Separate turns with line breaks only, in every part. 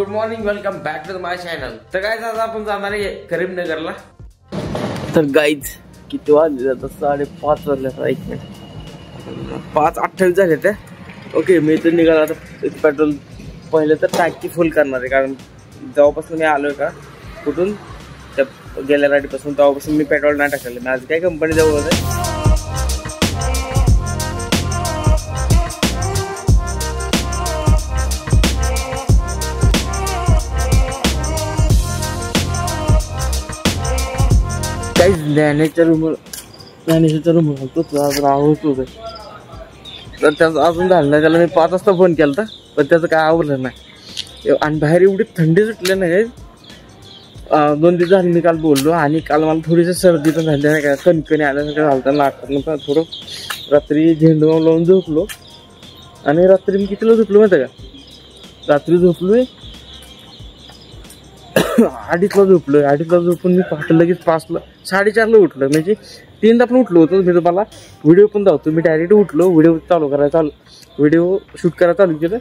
Morning, welcome back to my channel. तर guys आज आपण जाणार आहे करीमनगरला। तर गाइस किती वाजले आता 5:30 वाजले। 1 मिनिट 5:28 झाले ते। ओके मी इथून निघाला आता पेट्रोल पहिले तर टँकी फुल करणार आहे, कारण जेव्हापासून मी आलोय का कुठून त्या गेल्या रात्रीपासून तेव्हापासून मी पेट्रोल नाही टाकलेलं। मी आज काय कंपनी जवळ होते ज्ञानेश्वर रूम होतो राहतो तर त्याचं अजून झालं नाही। त्याला मी 5 वाजता फोन केला पण त्याचं काय आवडलं नाही। आणि बाहेर एवढी थंडी सुटली नाही। 2 दिवस झाले मी काल बोललो आणि काल मला थोडीशी सर्दी पण झाली नाही, काय कणकणी आल्यासारखं झालं नाटक थोडं। रात्री झेंडू लावून झोपलो आणि रात्री मी कितीला झोपलो माहिती का? रात्री झोपलोय 2:30ला झोपलोय। 2:30ला झोपून मी पहाटे लगेच 5ला 4:30ला उठलो, म्हणजे 3दा पण उठलो होतो। मी तुम्हाला व्हिडिओ पण दाखवतो। मी डायरेक्ट उठलो, व्हिडिओ शूट करायला चालू केलं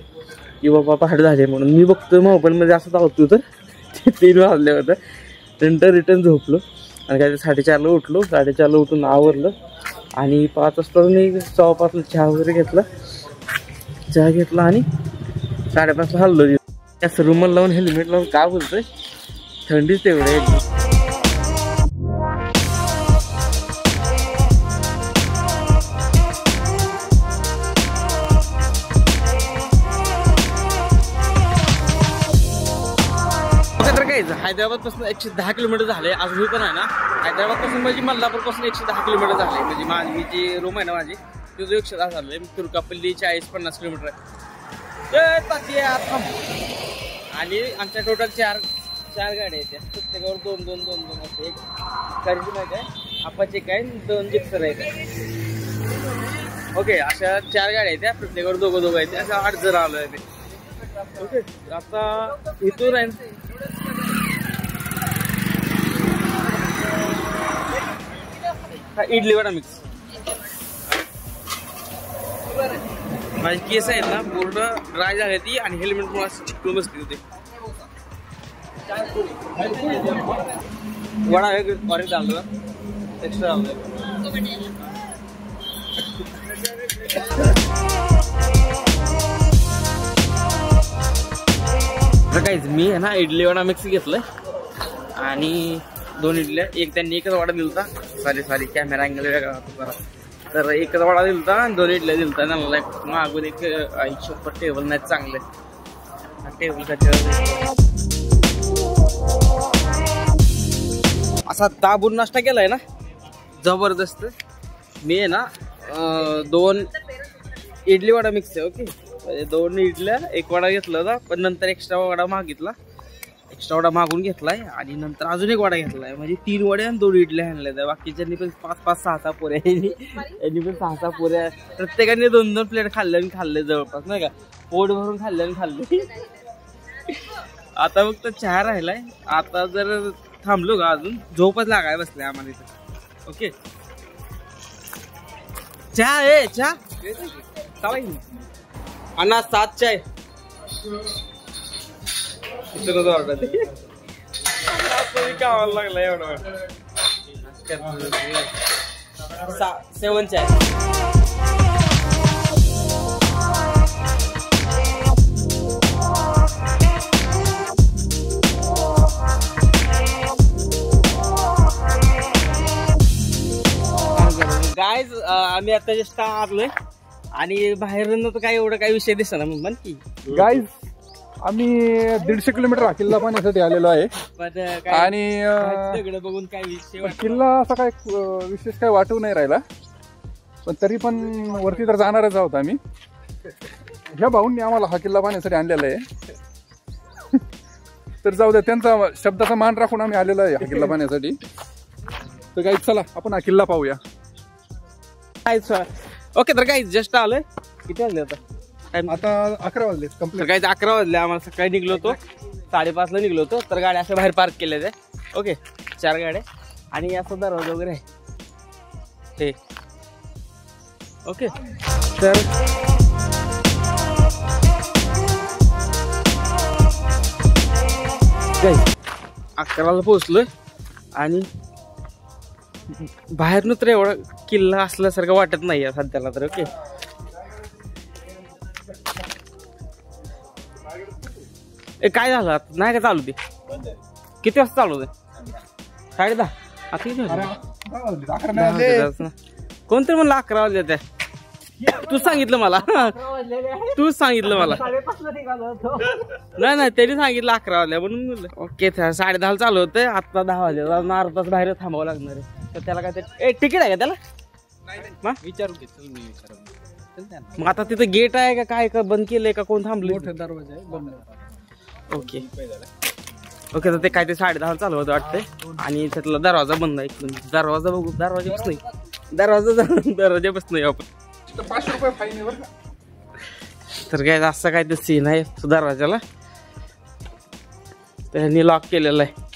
की बाबा पहाटे झाले म्हणून। मी बघतोय मोबाईलमध्ये असं दाखवतो तर 3 वाजले होतं। नंतर रिटर्न झोपलो आणि काय 4:30ला उठलो। 4:30ला उठून आवरलं आणि 5 वाजता मी 5:15ला चहा वगैरे घेतला आणि 5:30ला हल्लो। त्या रुमाल लावून हेल्मेट लावून का बोलतोय, थंडीच तेवढे हैदराबाद पासून 110 किलोमीटर झाले। आज मी पण आहे ना हैदराबाद पासून म्हणजे मल्लापूर पासून 110 किलोमीटर झाले। म्हणजे माझी जी रूम आहे ना माझी तिथं 110 झाले। तुर्कापल्ली 40-50 किलोमीटर आहे। आणि आमच्या टोटल 4 गाड्या आहेत। प्रत्येकावर 2 असते। एक कर्ज नाही काय अपाचे काय 2 जिप्सर आहेत। ओके अशा 4 गाड्या आहेत। प्रत्येकावर दोघं आहेत। अशा 8 जण आलोय मी। ओके आता इथून आहे इडली वडा मिक्स। माझी केस आहेत ना पूर्ण ड्राय झाली ती आणि हेल्मेट मुळे चिकटून बसली होती। वडा ऑरेंज डालतो एक्स्ट्रा काहीच मी आहे ना इडली वडा मिक्स घेतलंय आणि 2 इडल्या। एक त्यांनी एकच वडा दिलता। सॉरी कॅमेरा अँगल वेगळा होता जरा। तर एकच वडा दिलता आणि 2 इडल्या दिलता। त्यांना मागून एक 80 टेबल नाही चांगले टेबल असा दाबून नाश्ता केलाय ना जबरदस्त। मी आहे ना 2 इडली वडा मिक्स आहे। ओके 2 इडल्या 1 वडा घेतला होता पण नंतर एक्स्ट्रा वडा मागून घेतलाय आणि नंतर अजून 1 वडा घेतलाय। म्हणजे 3 वडे आणि 2 इडल्या आणल्या। बाकीच्यांनी पण 5-5, 6-6 पुऱ्या यांनी पण 6-6 पुऱ्या। प्रत्येकाने 2-2 प्लेट खाल्ले जवळपास नाही का, पोट भरून खाल्ले। आता फक्त चहा राहिलाय। आता जर थांबलो का अजून झोपच लागाय बसले आम्हाला इथं। ओके चहा अन्ना 7 चाय ऑर्डर काय लागला एवढं 7 चाय। गाइस आम्ही आता जस्ट आलोय आणि बाहेरून तर काय एवढं काही विषय दिसला म्हण की
गाइस आम्ही 150 किलोमीटर हा किल्ला पाहण्यासाठी आलेलो आहे। आणि
बघून काय विषय
किल्ला असा काय विशेष काय वाटू नाही राहिला, पण तरी पण वरती तर जाणारच आहोत आम्ही। ह्या भाऊंनी आम्हाला हा किल्ला पाहण्यासाठी आणलेला आहे। तर जाऊ द्या, त्यांचा शब्दाचा मान राखून आम्ही आलेलो आहे हा किल्ला पाहण्यासाठी। तर गाइस चला आपण हा किल्ला पाहूया।
ओके तर गाइस जस्ट आलोय। किती वाजले आता?
11 वाजले कंप्लीट।
काही 11 वाजले। आम्हाला सकाळी निघलो होतो 5:30ला निघलो होतो। तर गाड्या अशा बाहेर पार्क केल्या आहे। ओके 4 गाड्या आणि असं दरवाजा वगैरे आहे। ओके तर काय 11ला पोहोचलोय आणि बाहेरनं तर एवढा किल्ला असल्यासारखं वाटत नाही सध्याला तर. ओके काय झालं नाही का चालू ते? किती वाजता चालू ते? 10:30. आता किती कोणतरी म्हणलं 11 वाजले त्या. तू सांगितलं मला. तूच सांगितलं मला. नाही त्यांनी सांगितलं 11 वाजल्या म्हणून म्हणलं. ओके 10:30 चालू होतं. आता 10 वाजले. अर्धा तास बाहेर थांबावं लागणार आहे. तर त्याला काय ते तिकीट आहे का त्याला? विचारू घे. मग आता तिथं गेट आहे का काय का बंद केलंय का कोण थांबलं? दरवाजा आहे बंद. ओके ओके तर ते काय ते 10:30 चालू होतं वाटतंय आणि त्यातला दरवाजा बंद आहे. दरवाजा बघू. दरवाजा बस नाही. दरवाजा बस नाही आपण.
500 रुपये फाईन आहे.
तर काय असं काय ते सीन आहे दरवाजाला. त्यांनी लॉक केलेलं आहे.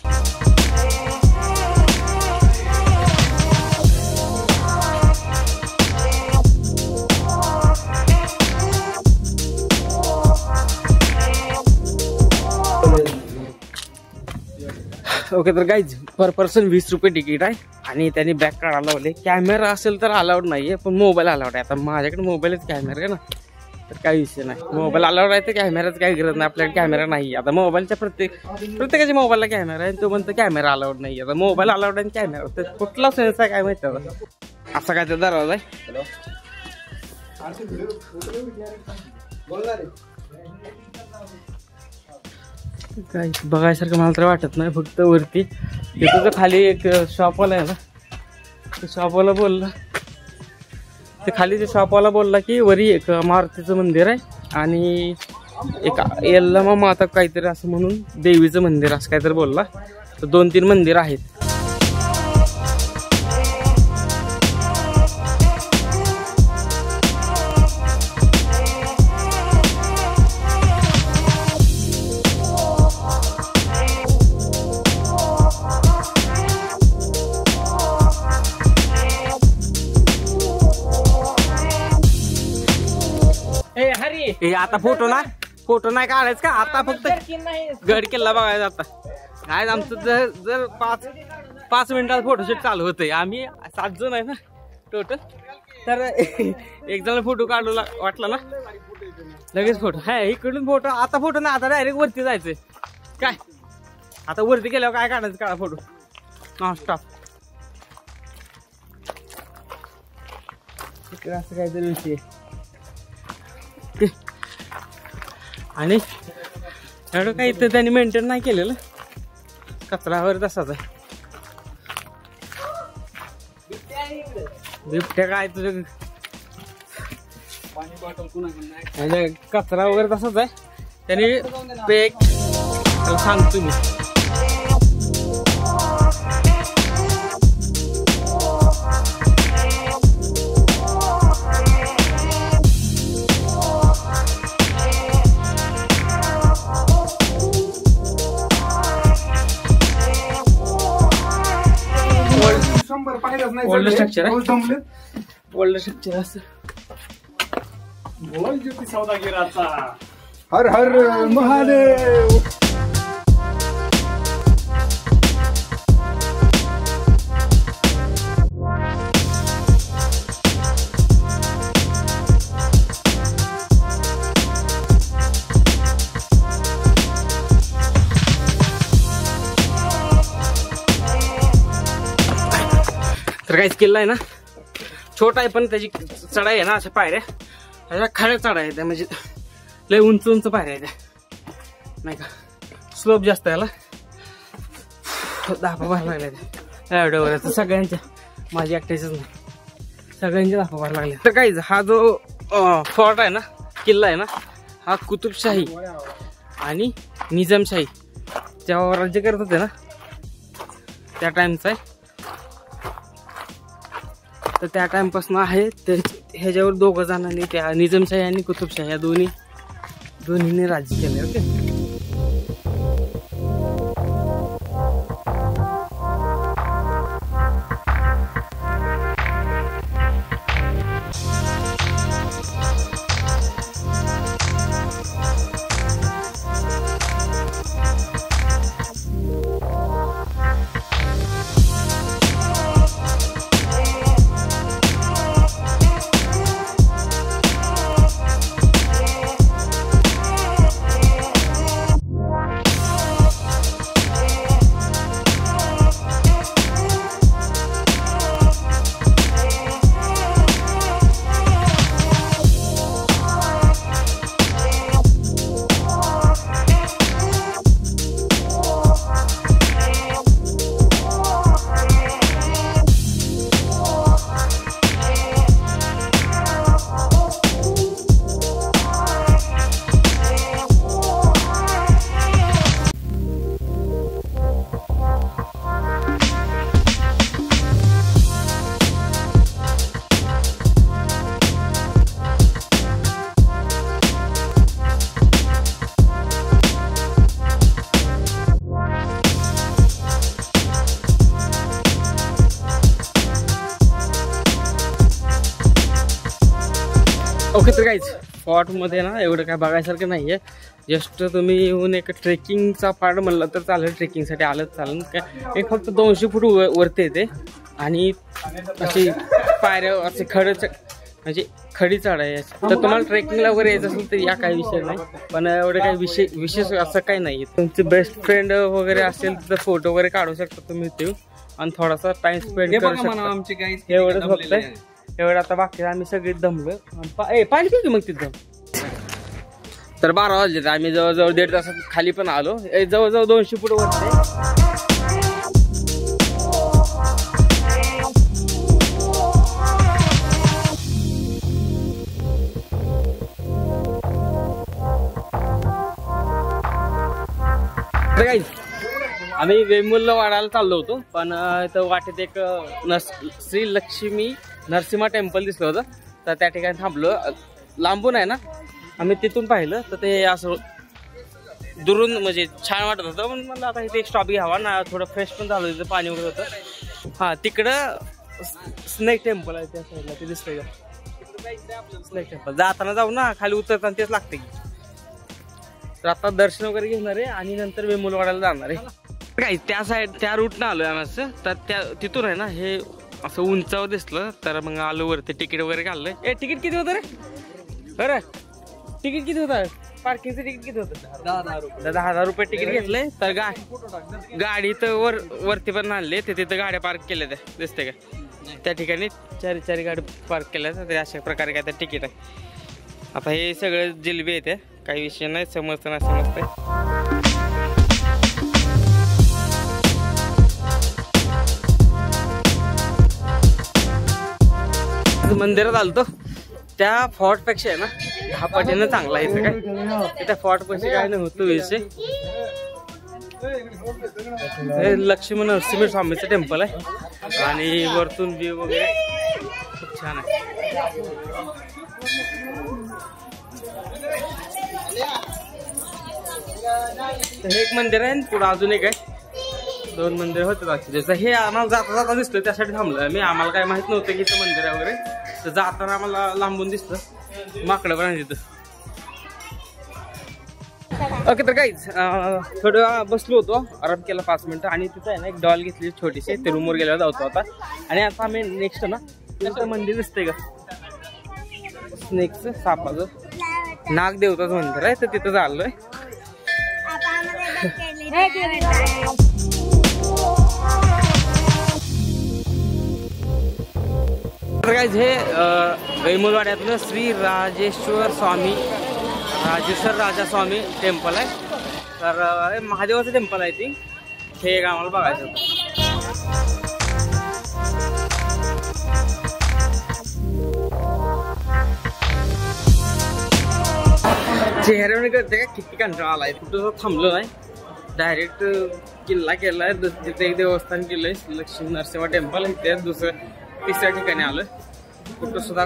ओके तर गाईज पर पर्सन 20 रुपये तिकीट आहे आणि त्यांनी बॅग काढायला लावले. कॅमेरा असेल तर अलाउड नाहीये पण मोबाईल अलाउड आहे. आता माझ्याकडे मोबाईलच कॅमेरा आहे ना तर काही विषय नाही. मोबाईल अलाउड आहे तर कॅमेराच काही गरज नाही. आपल्याकडे कॅमेरा नाही. आता मोबाईलच्या प्रत्येकाच्या मोबाईलला कॅमेरा आहे. तो म्हणतो कॅमेरा अलाउड नाही. आता मोबाईल अलाउड आहे कॅमेरा तर कुठला सेन्स आहे काय माहिती आता. असा काय तर दरवाजा आहे. काय बघायसारखं मला तर वाटत नाही. फक्त वरती तिथं खाली एक शॉपवाला आहे ना. शॉपवाला बोलला ते खाली ते शॉपवाला बोलला की वरी एक मारुतीचं मंदिर आहे आणि एक यल्लमा माता काहीतरी असं म्हणून देवीचं मंदिर असं काहीतरी बोलला. तर 2-3 मंदिर आहेत. आता फोटो नाही काढायचं का? आता फक्त गड किल्ला बघायचा. आता काय आमचं जर 5 मिनिटात फोटोशूट चालू होतंय. आम्ही 7 जण आहे ना टोटल. तर एक जण फोटो काढू वाटला ना लगेच फोटो. हा इकडून फोटो. आता फोटो नाही. आता डायरेक्ट वरती जायचंय. काय आता वरती गेल्यावर काय काढायचं? काढा फोटो नॉन स्टॉप. इकडे असं काहीतरी विषय आणि एवढं काही तर त्यांनी मेंटेन नाही केलेलं. कचरावर तसाच आहे. बिबट्या काय तुझं कचरा वगैरे तसाच आहे. त्यांनी पेक सांगतो मी. ओल्ड स्ट्रक्चर आहे. ओल्ड स्ट्रक्चर असं
बोल ज्योती सौदागिराचा.
हर हर महादेव.
तर काहीच किल्ला आहे ना छोटा आहे पण त्याची चढाई आहे ना अशा पायऱ्या अशा खड्या चढाई आहे त्या. म्हणजे लय उंच पायऱ्या आहे त्या नाही का. स्लोप जास्त आहे याला. धापा भरायला लागल्या त्या एवढ्यावर. सगळ्यांच्या माझी एकट्याचीच नाही सगळ्यांच्या धापा भरायला लागल्या. तर काहीच हा जो फोर्ट आहे ना किल्ला आहे ना हा कुतुबशाही आणि निजामशाही जेव्हा राज्य करत होते ना त्या टाइमचा आहे. तर त्या टाइमपासून आहे. तर ह्याच्यावर 2 जणांनी त्या निजामशाही आणि कुतुबशाही या दोन्हीने राज्य केले. ओके ओके तर काहीच स्पॉटमध्ये ना एवढं काय बघायसारखं नाही आहे. जस्ट तुम्ही येऊन एक ट्रेकिंगचा पार्ट म्हणलं तर चालेल, ट्रेकिंगसाठी आलं चालेल. काय एक फक्त 200 फूट वरती येते आणि अशी पायऱ्या असे म्हणजे खडी चढ आहे. तर तुम्हाला ट्रेकिंगला वगैरे यायचं असेल तर या काही विषय नाही, पण एवढं काही विशेष असं काही नाही. तुमचे बेस्ट फ्रेंड वगैरे असेल तर फोटो वगैरे काढू शकता तुम्ही ते आणि थोडासा टाइम स्पेंड करू शकता. एवढंच फक्त एवढं. आता बाकी आम्ही सगळे दमलो. पाणी पिऊ मग तिथं. तर 12 वाजले, आम्ही जवळजवळ 1.5 तासात खाली पण आलो. जवळजवळ 200 फूट वरती. आम्ही वेमुलला वाढायला चाललो होतो, पण इथं वाटेत एक श्री लक्ष्मी नरसिंहा टेम्पल दिसलं होतं, तर त्या ठिकाणी थांबलो. लांबून आहे ना, आम्ही तिथून पाहिलं तर ते असं दुरून म्हणजे छान वाटत होतं. पण मला आता इथे एक स्टॉप घ्यावा ना, थोडं फ्रेश पण झालं. तिथं पाणी वगैरे होतं. हां, तिकडं स्नेक टेम्पल आहे त्या साईडला, ते दिसतंय का स्नेक टेम्पल. जाताना जाऊ ना, खाली उतरताना तेच लागते की. तर आता दर्शन वगैरे घेणार आहे आणि नंतर वेमुलवाड्याला जाणार आहे. काय त्या रूटनं आलोय आम्ही असं. तर तिथून आहे ना हे असं उंचावर दिसलं, तर मग आलो वरती. तिकीट वगैरे काढलंय. तिकीट किती होतं रे? बरं, तिकीट किती होतं? पार्किंगचं तिकीट किती होतं? 10,000 रुपये तिकीट घेतलंय. तर गाडी तर वरती पण आणले. ते तिथं गाड्या पार्क केल्या त्या दिसते का, त्या ठिकाणी चारी गाडी पार्क केल्या. तर अशा प्रकारे काय तर तिकीट आहे. आता हे सगळं जिलेबी येते, काही विषय नाही. समजतं ना समजतंय. मंदिरात आलतो, त्या फोर्ट पेक्षा आहे ना 10 पटीनं चांगला आहे इथं. काय त्या फोर्ट पेक्षा काय नव्हतं विषय. लक्ष्मी नरसिंह स्वामीचं टेम्पल आहे आणि वरतून व्ह्यू वगैरे खूप छान आहे. एक मंदिर आहे, पुढे अजून एक आहे. 2 मंदिर होते बाकी. जसं हे आम्हाला जाता जाता दिसलं, त्यासाठी थांबलोय मी. आम्हाला काय माहित नव्हतं की इथं मंदिर आहे वगैरे. तर जाताना आम्हाला लांबून दिसलं माकडं पण आहे तिथं. ओके तर काहीच थोडं बसलो होतो, आराम केला 5 मिनिटं आणि तिथं आहे ना एक डॉल घेतली छोटीशी. ते रूमवर गेल्यावर जातो आता. आणि आता आम्ही नेक्स्ट ना तिथं मंदिर दिसतंय का स्नेकचं, सापाचं, नागदेवताचं मंदिर आहे. तर तिथं चाललोय. हे वेमुलवाड्यातलं श्री राजेश्वर राजा स्वामी टेम्पल आहे. तर महादेवाचं टेम्पल आहे ती. हे एक आम्हाला बघायचं होतं. चेहऱ्याने करते का किती कंटाळा आलाय. कुठं थांबलो नाही, डायरेक्ट किल्ला केलाय. तिथे एक देवस्थान केलंय लक्ष्मी नरसिंहा टेम्पल. इथे तिसऱ्या ठिकाणी आलोय. कुठं सुद्धा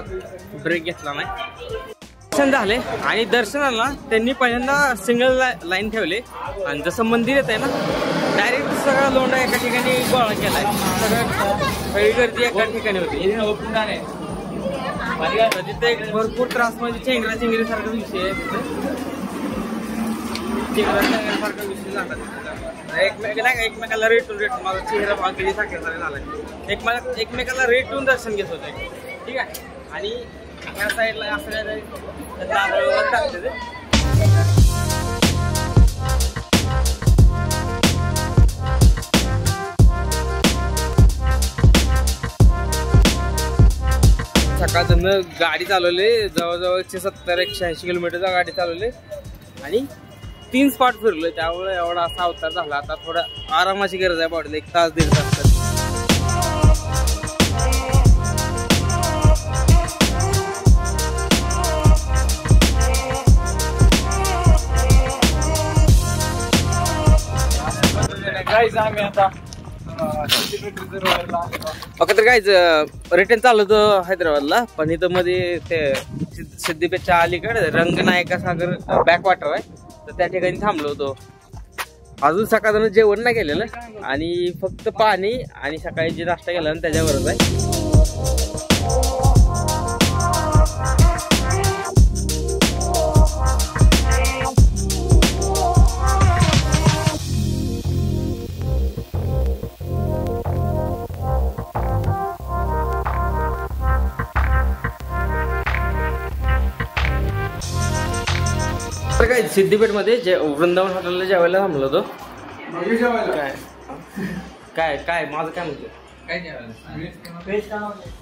ब्रेक घेतला नाही. दर्शन झाले आणि दर्शनाला त्यांनी पहिल्यांदा सिंगल लाईन ठेवले आणि जसं मंदिर येत आहे ना, डायरेक्ट सगळा लोंढा एका ठिकाणी गोळा केलाय. सगळी गर्दी एका ठिकाणी होती. तिथे भरपूर त्रास म्हणजे चेंगरा सारखा विषय आहे. चेंगरा विषय झाला. एकमेकाला रेटून माझा चेहरा भागली सारखा झालाय. एकमेकाला रेटून दर्शन घेत होते. ठीक आहे. आणि ह्या साईडला असं टाकते ते. सकाळचं गाडी चालवली, जवळजवळ 70-180 किलोमीटरचा गाडी चालवली आणि 3 स्पॉट फिरलोय. त्यामुळे एवढा असा अवतार झाला. आता थोडा आरामाची गरज आहे बॉडीला. 1 तास 1.5 तास. ओके तर काहीच रिटर्न चालू होतं हैदराबादला, पण इथं मध्ये ते सिद्धिपेठच्या अलीकडे रंगनायका सागर बॅक वॉटर आहे. तर त्या ठिकाणी थांबलो होतो. अजून सकाळचं जेवण नाही केलेलं आणि फक्त पाणी आणि सकाळी जे नाश्ता केला ना त्याच्यावरच आहे. तर काय सिद्धिपेठमध्ये वृंदावन हॉटेलला जेवायला थांबलो होतो. काय काय माझं काय म्हणतो.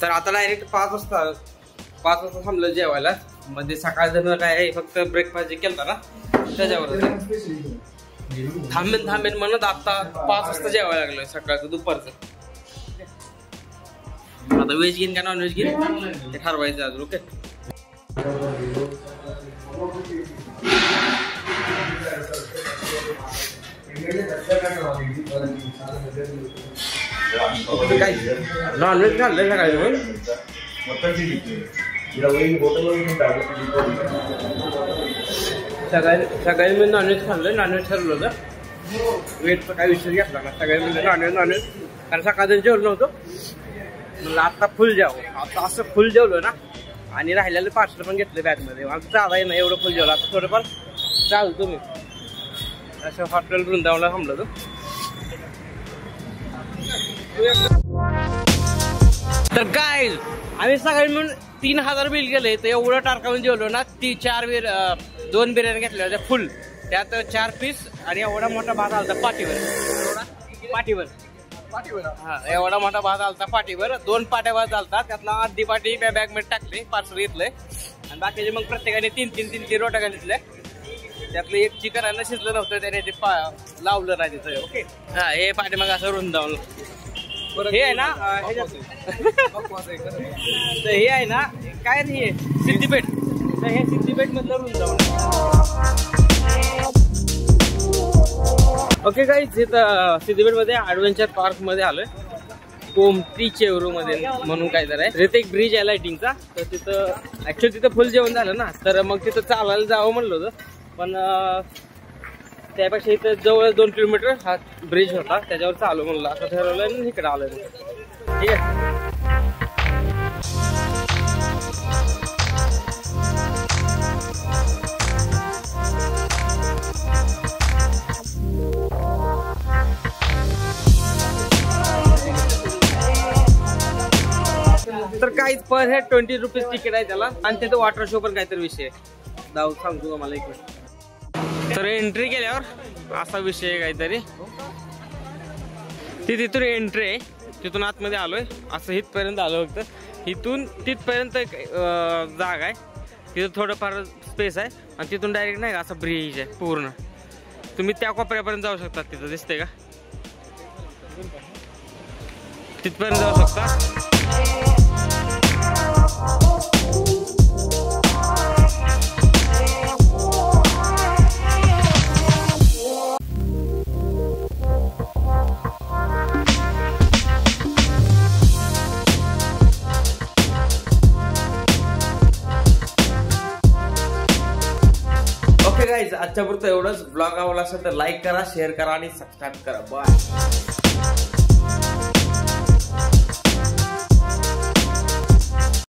तर आता डायरेक्ट 5 वाजता थांबलो जेवायला. मध्ये सकाळ काय फक्त ब्रेकफास्ट जे केलता ना त्याच्यावर थांबेन म्हणत आता 5 वाजता जेवायला लागलोय सकाळचं दुपारचं. आता व्हेज घेईन का नॉन व्हेज घेईन ते ठरवायचं अजून. ओके काय नॉन व्हेज खाल्लंय सकाळी मी नॉनव्हेज खाल्लं. नॉनव्हेज ठरवलं होतं. वेटचा काय विषय घेतला ना. सगळ्या म्हणजे नॉनव्हेज कारण सकाळचं जेवलं नव्हतं म्हणलं आता फुल जेवं. आता असं फुल जेवलो ना आणि राहिलेलं पार्सल पण घेतलं बॅगमध्ये. मला चालू आहे ना एवढं फुल जेवलं. आता थोडंफार चालतो मी. असं हॉटेल वृंदावनला थांबलो होतो. तर काय आम्ही सकाळी म्हणून 3000 बिल गेले. तर एवढं टारकावून जेवलो ना. 2 बिर्याणी घेतल्या होत्या फुल. त्यात 4 पीस आणि एवढा मोठा भात आलता पाठीवर. हा एवढा मोठा भात आलता पाठीवर. 2 पाट्या भात आलता. त्यातला अर्धी पाटी बॅग मध्ये टाकली. पार्सल घेतलंय आणि बाकीचे मग प्रत्येकाने 3 रोट्या घेतल्या. त्यातलं एक चिकन आणलं शिजलं नव्हतं त्याने ते लावलं नाही तिथं. ओके हा हे पाठी मग असं वृंदावन हे आहे ना. तर हे आहे ना काय नाही सिद्धिपेठ. तर हे सिद्धिपेठ मधलं वृंदावन. ओके गाईज इथं सिद्धिपेठ मध्ये ऍडव्हेंचर पार्क मध्ये आलोय. कोमटी चेवरू मध्ये म्हणून काय तर आहे. तिथे एक ब्रिज आहे लाइटिंगचा. तर तिथं ऍक्च्युअली तिथं फुल जेवण झालं ना. तर मग तिथं चालायला जावं म्हणलं होतं पण त्यापेक्षा इथं जवळ 2 किलोमीटर हा ब्रिज होता. त्याच्यावर चालू म्हणलं असं ठरवलं आणि इकडे आलोय. ठीक आहे. तर काहीच पर हे 20 रुपीज तिकीट आहे त्याला. आणि तिथं वॉटर शो पण काहीतरी विषय दाऊ सांगतो तुम्हाला इकडे. तर एंट्री केल्यावर असा विषय आहे काहीतरी. तिथून एंट्री आहे. तिथून आतमध्ये आलोय. असं इथपर्यंत आलो फक्त. इथून तिथपर्यंत जागा आहे. तिथं थोडंफार स्पेस आहे आणि तिथून डायरेक्ट नाही का असं ब्रिज आहे पूर्ण. तुम्ही त्या कोपऱ्यापर्यंत जाऊ शकता. तिथं दिसते का तिथपर्यंत जाऊ शकता. ओके गाईज आजच्या पुरतं एवढंच. ब्लॉग आवडला असेल तर लाईक करा, शेअर करा आणि सबस्क्राईब करा. बाय.